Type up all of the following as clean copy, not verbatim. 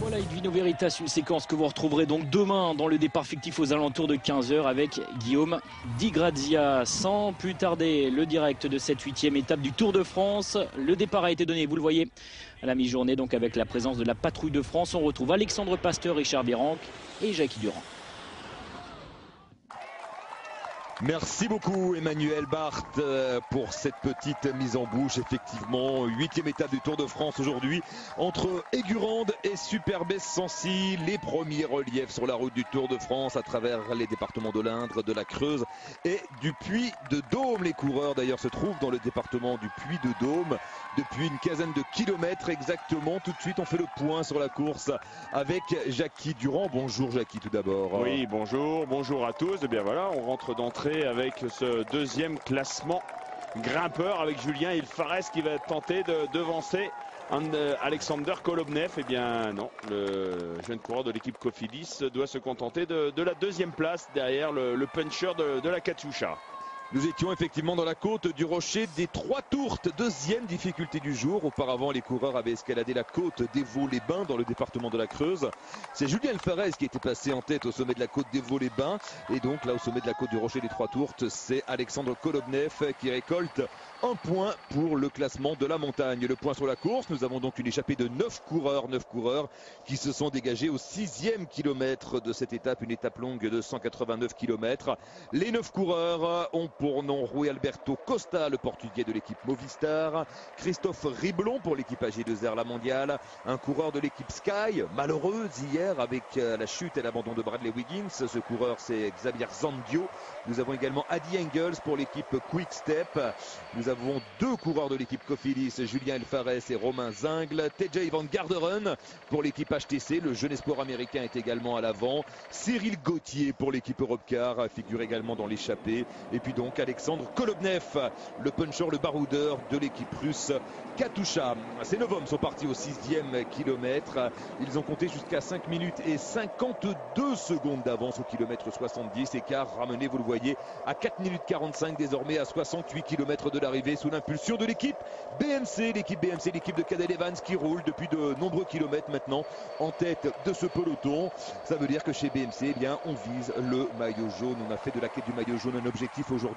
Voilà Vino Veritas, une séquence que vous retrouverez donc demain dans le départ fictif aux alentours de 15 h avec Guillaume Di Grazia. Sans plus tarder, le direct de cette 8e étape du Tour de France. Le départ a été donné, vous le voyez, à la mi-journée, donc avec la présence de la patrouille de France. On retrouve Alexandre Pasteur, Richard Virenque et Jackie Durand. Merci beaucoup Emmanuel Barthes pour cette petite mise en bouche. Effectivement, 8e étape du Tour de France aujourd'hui entre Aigurande et Superbès-Sancy. Les premiers reliefs sur la route du Tour de France à travers les départements de l'Indre, de la Creuse et du Puy-de-Dôme. Les coureurs d'ailleurs se trouvent dans le département du Puy-de-Dôme depuis une quinzaine de kilomètres exactement. Tout de suite on fait le point sur la course avec Jackie Durand. Bonjour Jackie tout d'abord. Oui, bonjour à tous. Et bien voilà, on rentre d'entrée avec ce deuxième classement grimpeur avec Julien Ilfares qui va tenter de devancer Alexander Kolobnev. Eh bien non, le jeune coureur de l'équipe Cofidis doit se contenter de la deuxième place derrière le puncher de la Katusha. Nous étions effectivement dans la côte du Rocher des Trois Tourtes, deuxième difficulté du jour. Auparavant, les coureurs avaient escaladé la côte des Vaux-les-Bains dans le département de la Creuse. C'est Julien Alfarez qui était passé en tête au sommet de la côte des Vaux-les-Bains. Et donc là, au sommet de la côte du Rocher des Trois Tourtes, c'est Alexandre Kolobnev qui récolte un point pour le classement de la montagne. Le point sur la course, nous avons donc une échappée de 9 coureurs qui se sont dégagés au 6e kilomètre de cette étape, une étape longue de 189 km. Les 9 coureurs ont pour nom Rui Alberto Costa, le portugais de l'équipe Movistar, Christophe Riblon pour l'équipe AG2R La Mondiale, un coureur de l'équipe Sky, malheureuse hier avec la chute et l'abandon de Bradley Wiggins. Ce coureur c'est Xavier Zandio. Nous avons également Adi Engels pour l'équipe Quick Step. Nous avons deux coureurs de l'équipe Cofidis, Julien Alfarez et Romain Zingle. TJ Van Garderen pour l'équipe HTC, le jeune espoir américain est également à l'avant. Cyril Gauthier pour l'équipe Europcar figure également dans l'échappée. Et puis donc Alexandre Kolobnev, le puncher, le baroudeur de l'équipe russe Katusha. Ces 9 hommes sont partis au 6e kilomètre. Ils ont compté jusqu'à 5 minutes et 52 secondes d'avance au kilomètre 70. Écart ramené, vous le voyez, à 4 minutes 45 désormais à 68 km de l'arrivée sous l'impulsion de l'équipe BMC. L'équipe BMC, l'équipe de Cadel Evans qui roule depuis de nombreux kilomètres maintenant en tête de ce peloton. Ça veut dire que chez BMC, eh bien, on vise le maillot jaune. On a fait de la quête du maillot jaune un objectif aujourd'hui,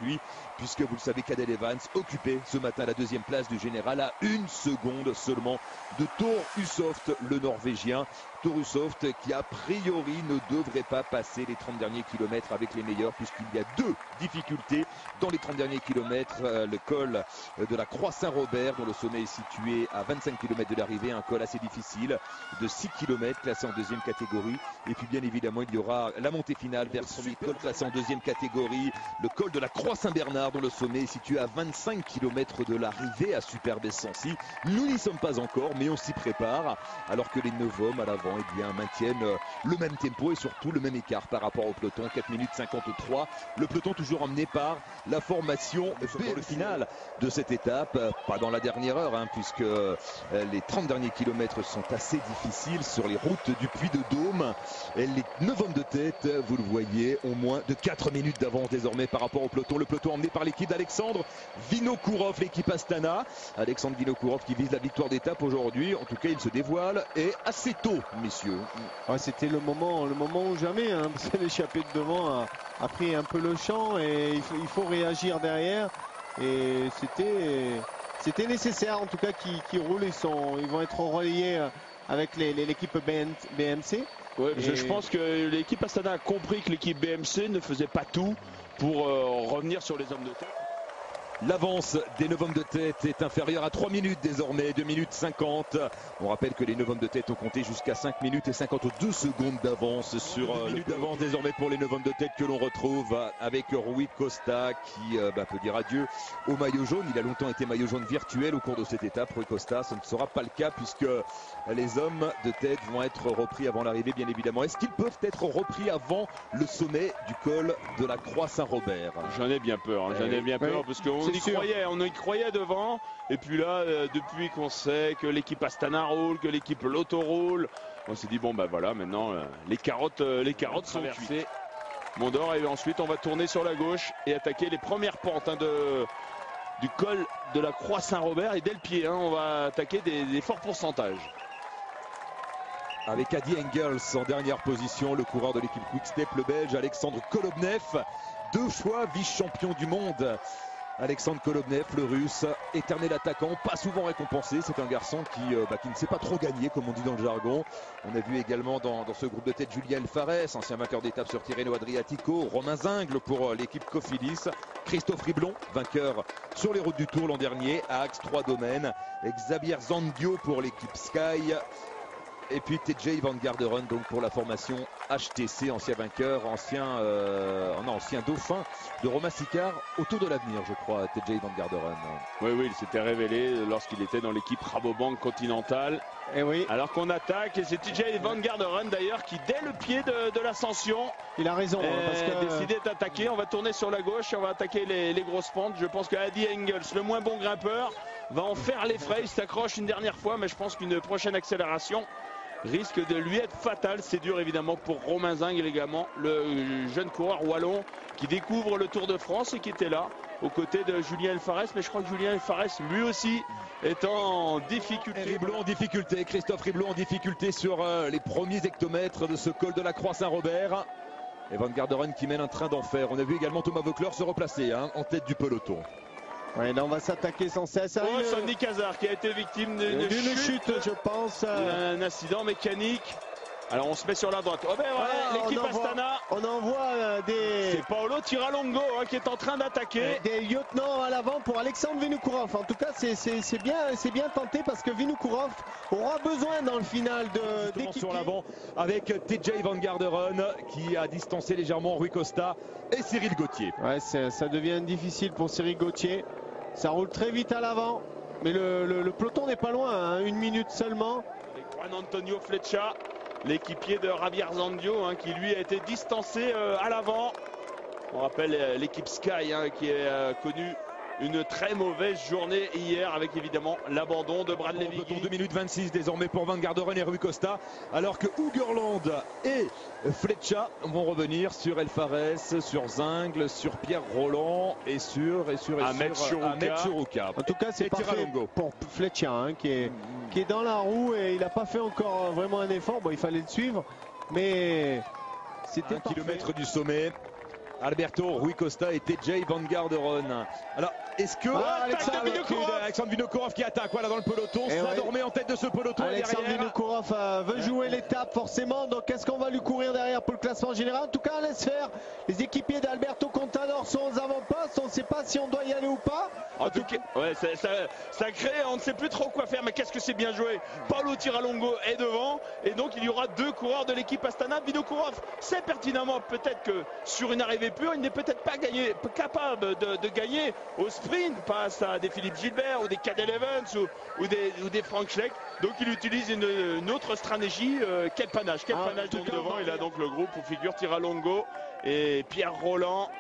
puisque vous le savez, Cadel Evans occupait ce matin la 2e place du général à 1 seconde seulement de Thor Hushovd, le Norvégien. Thor Hushovd qui a priori ne devrait pas passer les 30 derniers kilomètres avec les meilleurs, puisqu'il y a deux difficultés dans les 30 derniers kilomètres. Le col de la Croix-Saint-Robert dont le sommet est situé à 25 km de l'arrivée, un col assez difficile de 6 km classé en 2e catégorie. Et puis bien évidemment il y aura la montée finale vers son col classé en 2e catégorie, le col de la Croix-Saint-Bernard dont le sommet est situé à 25 km de l'arrivée à Superbès-Sancy. Nous n'y sommes pas encore, mais on s'y prépare, alors que les 9 hommes à l'avant maintiennent le même tempo et surtout le même écart par rapport au peloton. 4 minutes 53. Le peloton toujours emmené par la formation dans le final de cette étape. Pas dans la dernière heure, puisque les 30 derniers kilomètres sont assez difficiles sur les routes du Puy-de-Dôme. Les 9 hommes de tête, vous le voyez, ont moins de 4 minutes d'avance désormais par rapport au peloton. Le peloton emmené par l'équipe d'Alexandre Vinokourov, l'équipe Astana. Alexandre Vinokourov qui vise la victoire d'étape aujourd'hui. En tout cas, il se dévoile et assez tôt, messieurs. Ouais, c'était le moment ou jamais, parce que l'échappée de devant a pris un peu le champ et il faut réagir derrière. Et c'était nécessaire en tout cas qu'ils roulent. Ils vont être relayés avec l'équipe BMC. Ouais, je pense que l'équipe Astana a compris que l'équipe BMC ne faisait pas tout pour revenir sur les hommes de tête. L'avance des 9 hommes de tête est inférieure à 3 minutes désormais, 2 minutes 50. On rappelle que les 9 hommes de tête ont compté jusqu'à 5 minutes et 52 secondes d'avance sur 2 minutes d'avance désormais pour les 9 hommes de tête que l'on retrouve avec Rui Costa qui peut dire adieu au maillot jaune. Il a longtemps été maillot jaune virtuel au cours de cette étape. Rui Costa, ce ne sera pas le cas puisque les hommes de tête vont être repris avant l'arrivée bien évidemment. Est-ce qu'ils peuvent être repris avant le sommet du col de la Croix-Saint-Robert? J'en ai bien peur, parce qu'on y croyait devant, et puis là, depuis qu'on sait que l'équipe Astana roule, que l'équipe Lotto roule, on s'est dit bon bah voilà, maintenant les carottes sont cuites. Mondor, et ensuite on va tourner sur la gauche et attaquer les premières pentes du col de la Croix-Saint-Robert, et dès le pied on va attaquer des forts pourcentages. avec Adi Engels en dernière position, le coureur de l'équipe Quick-Step, le Belge Alexandre Kolobnev, 2 fois vice-champion du monde. Alexandre Kolobnev, le russe, éternel attaquant, pas souvent récompensé. C'est un garçon qui ne sait pas trop gagner, comme on dit dans le jargon. On a vu également dans ce groupe de tête Julien Alfares, ancien vainqueur d'étape sur Tirreno Adriatico, Romain Zingle pour l'équipe Cofidis, Christophe Riblon, vainqueur sur les routes du Tour l'an dernier, à Axe 3 Domaines, et Xavier Zandio pour l'équipe Sky. Et puis TJ Van Garderen donc pour la formation HTC, ancien vainqueur, ancien dauphin de Romain Sicard au Tour de l'Avenir, je crois, TJ Van Garderen. Oui, il s'était révélé lorsqu'il était dans l'équipe Rabobank Continental. Et oui. Alors qu'on attaque, et c'est TJ Van Garderen d'ailleurs qui, dès le pied de l'ascension, il a raison, parce que décidé d'attaquer. On va tourner sur la gauche et on va attaquer les grosses pentes. Je pense que Adi Engels, le moins bon grimpeur, va en faire les frais. Il s'accroche une dernière fois, mais je pense qu'une prochaine accélération risque de lui être fatal. C'est dur évidemment pour Romain Zingle également, le jeune coureur wallon qui découvre le Tour de France et qui était là aux côtés de Julien Alfares. Mais je crois que Julien Alfares lui aussi est en difficulté. Riblon en difficulté, Christophe Riblon en difficulté sur les premiers hectomètres de ce col de la Croix-Saint-Robert. Et Van Garderen qui mène un train d'enfer. On a vu également Thomas Voeckler se replacer en tête du peloton. Ouais, là on va s'attaquer sans cesse. Sandy Cazard qui a été victime d'une chute, je pense. Un accident mécanique. Alors on se met sur la droite. Oh ben voilà, l'équipe Astana. On envoie des. C'est Paolo Tiralongo qui est en train d'attaquer. Des lieutenants à l'avant pour Alexandre Vinokourov. En tout cas, c'est bien tenté parce que Vinokourov aura besoin dans le final d'équipier. Sur l'avant avec TJ Van Garderen qui a distancé légèrement Rui Costa et Cyril Gauthier. Ouais, ça devient difficile pour Cyril Gauthier. Ça roule très vite à l'avant, mais le peloton n'est pas loin, 1 minute seulement. Avec Juan Antonio Flecha, l'équipier de Javier Zandio, qui lui a été distancé à l'avant. On rappelle l'équipe Sky qui a connu une très mauvaise journée hier avec évidemment l'abandon de Bradley Wiggins. 2 minutes 26 désormais pour Van Garderen et Rui Costa, alors que Ugerland et Flecha vont revenir sur Alfares, sur Zingle, sur Pierre Roland et sur Ahmed Chourouka. En tout cas, c'est parfait pour Flecha qui est dans la roue et il n'a pas fait encore vraiment un effort. Bon, il fallait le suivre, mais c'était 1 kilomètre du sommet. Alberto, Rui Costa et TJ Van Garderen. Alors, est-ce que Alexandre Vinokourov qui attaque dans le peloton, ça dormait en tête de ce peloton. Alexandre Vinokourov veut jouer l'étape forcément, donc est-ce qu'on va lui courir derrière pour le classement général? En tout cas, on laisse faire. Les équipiers d'Alberto Contador sont aux avant-postes, on ne sait pas si on doit y aller ou pas. En tout cas, ouais, ça crée, on ne sait plus trop quoi faire, mais qu'est-ce que c'est bien joué. Paolo Tiralongo est devant, et donc il y aura 2 coureurs de l'équipe Astana. Vinokourov sait pertinemment peut-être que sur une arrivée pure, il n'est peut-être pas capable de gagner au sprint face à des Philippe Gilbert ou des Cadel Evans ou des Frank Schleck. Donc il utilise une autre stratégie. Quel panache donc devant. Il a donc le groupe où figure Tiralongo et Pierre Roland.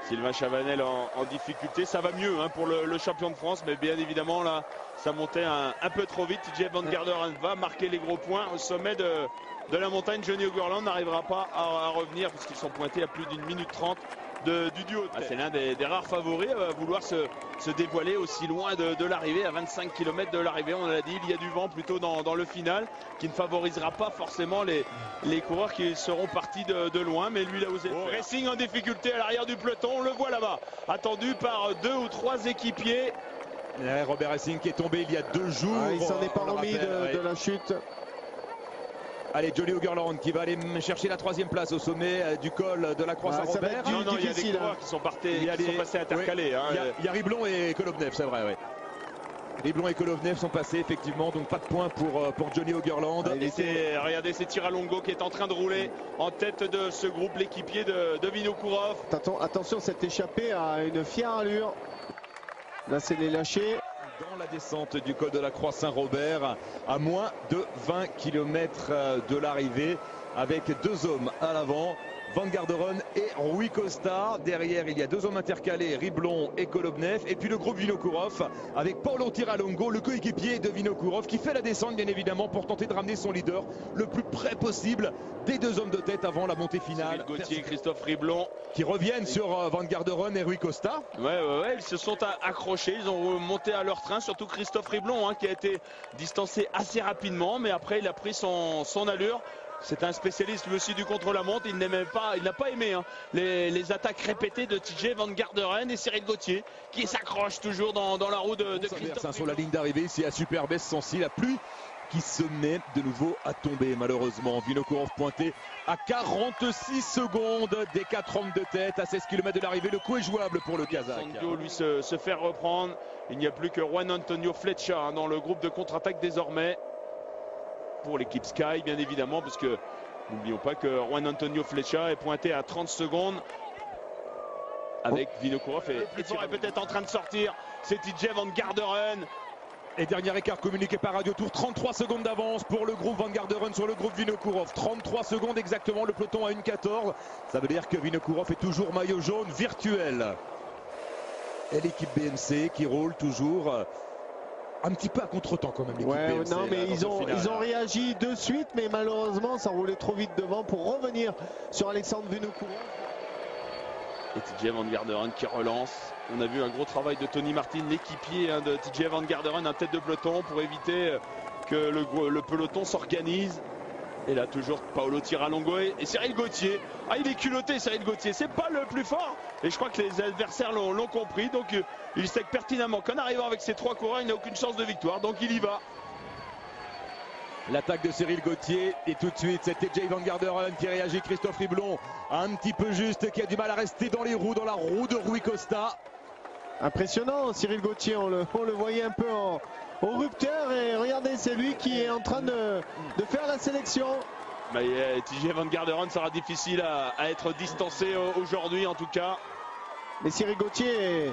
Sylvain Chavanel en difficulté. Ça va mieux pour le champion de France, mais bien évidemment là ça montait un peu trop vite. TJ Van Garderen va marquer les gros points au sommet de la montagne. Johnny Ugerland n'arrivera pas à revenir puisqu'ils sont pointés à plus d'1 minute 30 du duo. C'est l'un des rares favoris à vouloir se dévoiler aussi loin de l'arrivée, à 25 km de l'arrivée. On l'a dit, il y a du vent plutôt dans le final qui ne favorisera pas forcément les coureurs qui seront partis de loin, mais lui il a osé. Racing en difficulté à l'arrière du peloton, on le voit là-bas, attendu par 2 ou 3 équipiers. Robert Racing qui est tombé il y a 2 jours. Il s'en est pas remis de la chute. Allez, Johnny Ugerland qui va aller chercher la 3e place au sommet du col de la Croix-Saint-Robert. Non, il y a des coureurs qui sont passés intercalés. Il y a Riblon et Kolobnev, c'est vrai. Ouais. Riblon et Kolobnev sont passés effectivement, donc pas de points pour Johnny Ugerland. Regardez, c'est Tiralongo qui est en train de rouler en tête de ce groupe, l'équipier de Vinokourov. Attention, cette échappée a une fière allure. Là, c'est les lâchés. Dans la descente du col de la Croix-Saint-Robert, à moins de 20 km de l'arrivée, avec 2 hommes à l'avant, Van Garderen et Rui Costa. Derrière, il y a 2 hommes intercalés, Riblon et Kolobnev. Et puis le groupe Vinokourov avec Paolo Tiralongo, le coéquipier de Vinokourov, qui fait la descente bien évidemment pour tenter de ramener son leader le plus près possible des 2 hommes de tête avant la montée finale. Gauthier et Christophe Riblon qui reviennent sur Van Garderen et Rui Costa. Ouais, ils se sont accrochés, ils ont monté à leur train. surtout Christophe Riblon qui a été distancé assez rapidement, mais après il a pris son allure. C'est un spécialiste lui aussi du contre-la-montre. Il n'a pas aimé les attaques répétées de TJ Van Garderen et Cyril Gauthier qui s'accroche toujours dans la roue de Christophe. Sur la ligne d'arrivée, ici à Superbès Sancy, la pluie qui se met de nouveau à tomber malheureusement. Vinokourov pointé à 46 secondes des 4 hommes de tête à 16 km de l'arrivée. Le coup est jouable pour le Kazakh. Sandio lui se fait reprendre. Il n'y a plus que Juan Antonio Flecha dans le groupe de contre-attaque désormais. Pour l'équipe Sky bien évidemment, parce que n'oublions pas que Juan Antonio Flecha est pointé à 30 secondes avec Vinokourov et est peut-être en train de sortir. C'est TJ Van Garderen. Et dernier écart communiqué par Radio Tour, 33 secondes d'avance pour le groupe Van Garderen sur le groupe Vinokourov. 33 secondes exactement, le peloton à 1,14. Ça veut dire que Vinokourov est toujours maillot jaune virtuel. Et l'équipe BMC qui roule toujours un petit peu à contre-temps quand même. BMC, non mais ils ont réagi de suite, mais malheureusement ça roulait trop vite devant pour revenir sur Alexandre Vinokourov. Et TJ Van Garderen qui relance. On a vu un gros travail de Tony Martin, l'équipier de TJ Van Garderen en tête de peloton pour éviter que le peloton s'organise. Et là toujours Paolo Tiralongo et Cyril Gauthier. Ah, il est culotté Cyril Gauthier, c'est pas le plus fort. Et je crois que les adversaires l'ont compris. Donc il sait pertinemment qu'en arrivant avec ses 3 coureurs, il n'a aucune chance de victoire. Donc il y va. L'attaque de Cyril Gauthier et tout de suite c'est TJ Van Garderen qui réagit. Christophe Riblon un petit peu juste, qui a du mal à rester dans les roues, dans la roue de Rui Costa. Impressionnant Cyril Gauthier, on le voyait un peu en rupteur, et regardez, c'est lui qui est en train de faire la sélection. TJ Van Garderen sera difficile à être distancé aujourd'hui en tout cas. Mais Cyril Gauthier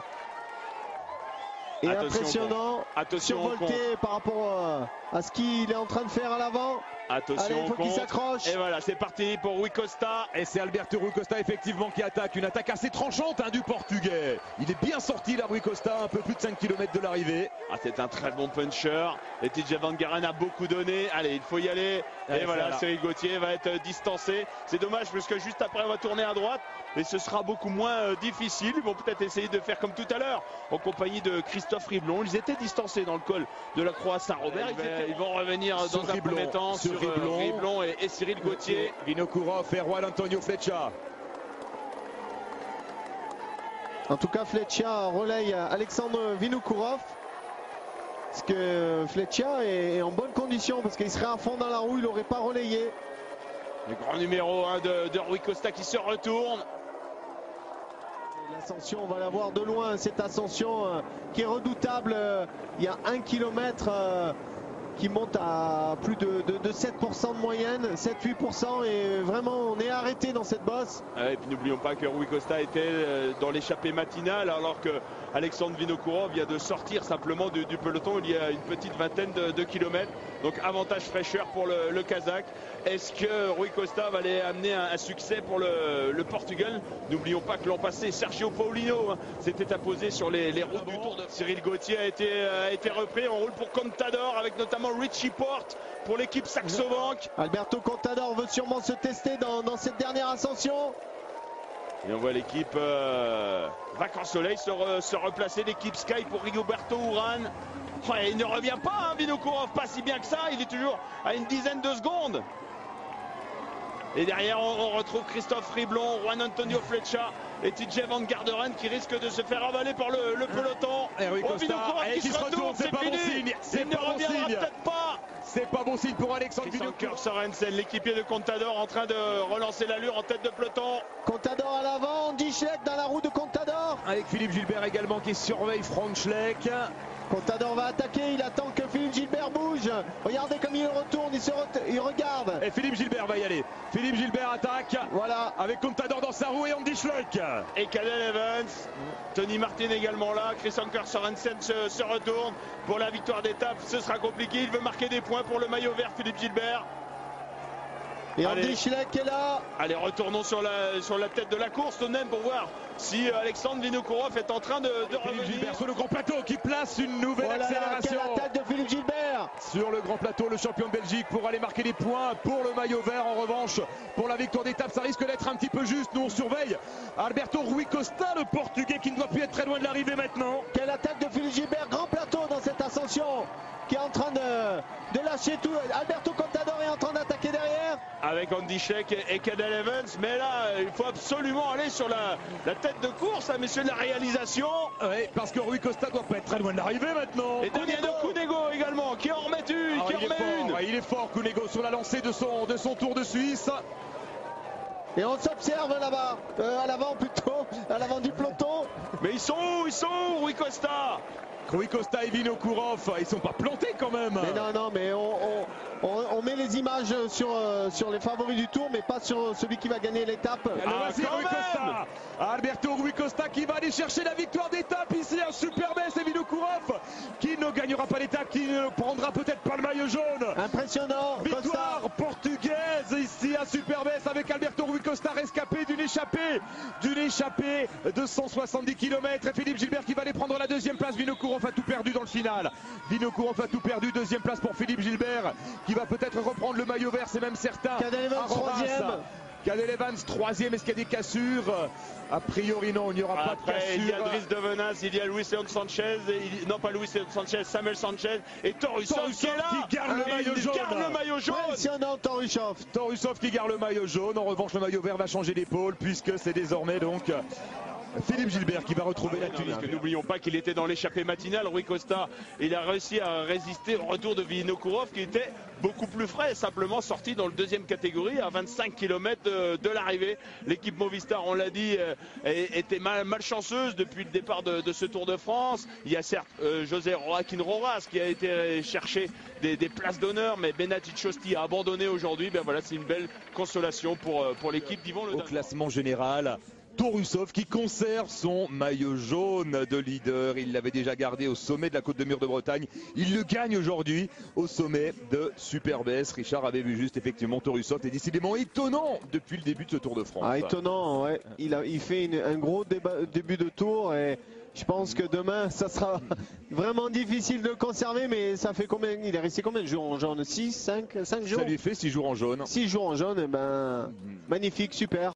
est impressionnant, survolté par rapport à ce qu'il est en train de faire à l'avant. Attention, il faut qu'il s'accroche. Et voilà, c'est parti pour Rui Costa. Et c'est Alberto Rui Costa effectivement qui attaque. Une attaque assez tranchante du Portugais. Il est bien sorti là, Rui Costa, un peu plus de 5 km de l'arrivée. C'est un très bon puncher. Et TJ Van Garderen a beaucoup donné. Allez, il faut y aller. Et voilà, Cyril Gauthier va être distancé. C'est dommage parce que juste après on va tourner à droite. Et ce sera beaucoup moins difficile. Ils vont peut-être essayer de faire comme tout à l'heure en compagnie de Christophe Riblon. Ils étaient distancés dans le col de la Croix Saint-Robert. Ils vont revenir dans un premier temps sur Riblon et Cyril Gauthier. Vinokourov et Juan Antonio Flecha. En tout cas, Flecha relaye Alexandre Vinokourov. Parce que Flecha est en bonne condition, parce qu'il serait à fond dans la roue, il n'aurait pas relayé. Le grand numéro 1 de Rui Costa qui se retourne. L'ascension, on va la voir de loin, cette ascension qui est redoutable. Il y a 1 km qui monte à plus de 7% de moyenne, 7-8%, et vraiment on est arrêté dans cette bosse. Et puis n'oublions pas que Rui Costa était dans l'échappée matinale, alors que Alexandre Vinokourov vient de sortir simplement du peloton il y a une petite vingtaine de kilomètres. Donc avantage fraîcheur pour le Kazakh. Est-ce que Rui Costa va aller amener un succès pour le Portugal? N'oublions pas que l'an passé, Sergio Paulino s'était imposé sur les routes du Tour de Cyril Gauthier a été repris. On roule pour Contador avec notamment Richie Porte pour l'équipe Saxo Bank. Alberto Contador veut sûrement se tester dans cette dernière ascension. Et on voit l'équipe Vacances Soleil se replacer, l'équipe Sky pour Rigoberto Urán. Ouais, il ne revient pas, Vinokourov, pas si bien que ça, il est toujours à une dizaine de secondes. Et derrière on retrouve Christophe Riblon, Juan Antonio Flecha et TJ Van Garderen qui risque de se faire avaler par le peloton. Et Rui Costa qui se retourne, c'est pas bon signe. Il ne reviendra peut-être pas. C'est pas bon signe pour Alexandre Vinokourov. Sorensen, l'équipier de Contador, en train de relancer l'allure en tête de peloton. Contador à l'avant, Andy Schleck dans la roue de Contador. Avec Philippe Gilbert également qui surveille Frank Schleck. Contador va attaquer, il attend que Philippe Gilbert bouge. Regardez comme il retourne, il regarde. Et Philippe Gilbert va y aller. Philippe Gilbert attaque. Voilà. Avec Contador dans sa roue et Andy Schleck. Et Cadel Evans. Tony Martin également là. Chris Anker Sorensen se retourne pour la victoire d'étape. Ce sera compliqué. Il veut marquer des points pour le maillot vert, Philippe Gilbert. Et Andy Schleck est là. Allez, retournons sur la tête de la course tout de même pour voir si Alexandre Vinokourov est en train de revenir. Gilbert sur le grand plateau qui place une nouvelle accélération. Quelle attaque de Philippe Gilbert. Sur le grand plateau, le champion de Belgique pour aller marquer des points pour le maillot vert. En revanche, pour la victoire d'étape, ça risque d'être un petit peu juste. Nous on surveille Alberto Rui Costa, le Portugais qui ne doit plus être très loin de l'arrivée maintenant. Quelle attaque de Philippe Gilbert, grand plateau dans cette ascension. Ascension qui est en train de lâcher tout. Alberto Contador est en train d'attaquer derrière. Avec Andy Schleck et Cadel Evans. Mais là, il faut absolument aller sur la tête de course, hein, messieurs de la réalisation. Oui, parce que Rui Costa doit pas être très loin de l'arrivée maintenant. Et Damiano Cunego également, qui en remet une. Il est fort, Cunego, sur la lancée de son Tour de Suisse. Et on s'observe là-bas, à l'avant plutôt, à l'avant du peloton. Mais ils sont où, Rui Costa? Rui Costa et Vinokourov, ils sont pas plantés quand même. Mais non, mais on met les images sur les favoris du Tour, mais pas sur celui qui va gagner l'étape. Rui Costa. Alberto Rui Costa qui va aller chercher la victoire d'étape ici à Superbès, et Vinokourov qui ne gagnera pas l'étape, qui ne prendra peut-être pas le maillot jaune. Impressionnant. Victoire portugaise ici à Superbès avec Alberto Rui Costa rescapé d'une échappée de 170 km, et Philippe Gilbert qui va aller prendre la deuxième place. Vinokourov a tout perdu dans le final. Vinokourov a tout perdu. Deuxième place pour Philippe Gilbert qui va peut-être reprendre le maillot vert, c'est même certain. Cadel Evans troisième. Cadel Evans troisième. Est-ce qu'il y a des cassures? A priori non, il n'y aura pas de cassures. Il y a Dries de Venas, il y a Luis Leon Sanchez, non pas Luis Leon Sanchez, Samuel Sanchez et Torusov qui est là, qui garde le maillot jaune. Impressionnant, Torusov qui garde le maillot jaune. En revanche, le maillot vert va changer d'épaule puisque c'est désormais donc Philippe Gilbert qui va retrouver la tunique. N'oublions pas qu'il était dans l'échappée matinale. Rui Costa, il a réussi à résister au retour de Vinokourov qui était beaucoup plus frais, simplement sorti dans le deuxième catégorie à 25 km de l'arrivée. L'équipe Movistar, on l'a dit, était malchanceuse depuis le départ de ce Tour de France. Il y a certes José Joaquin Rojas qui a été chercher des places d'honneur, mais Benati Chosti a abandonné aujourd'hui. Ben voilà, c'est une belle consolation pour l'équipe d'Yvon Le Danois. Au classement général, Torusov qui conserve son maillot jaune de leader. Il l'avait déjà gardé au sommet de la côte de Mur de Bretagne. Il le gagne aujourd'hui au sommet de Superbès. Richard avait vu juste effectivement Torusov est décidément étonnant depuis le début de ce Tour de France. Étonnant, ouais. Il fait un gros début de tour et je pense que demain ça sera vraiment difficile de le conserver, mais ça fait combien? Il est resté combien de jours en jaune? 5 jours? Ça lui fait 6 jours en jaune. 6 jours en jaune, magnifique, super.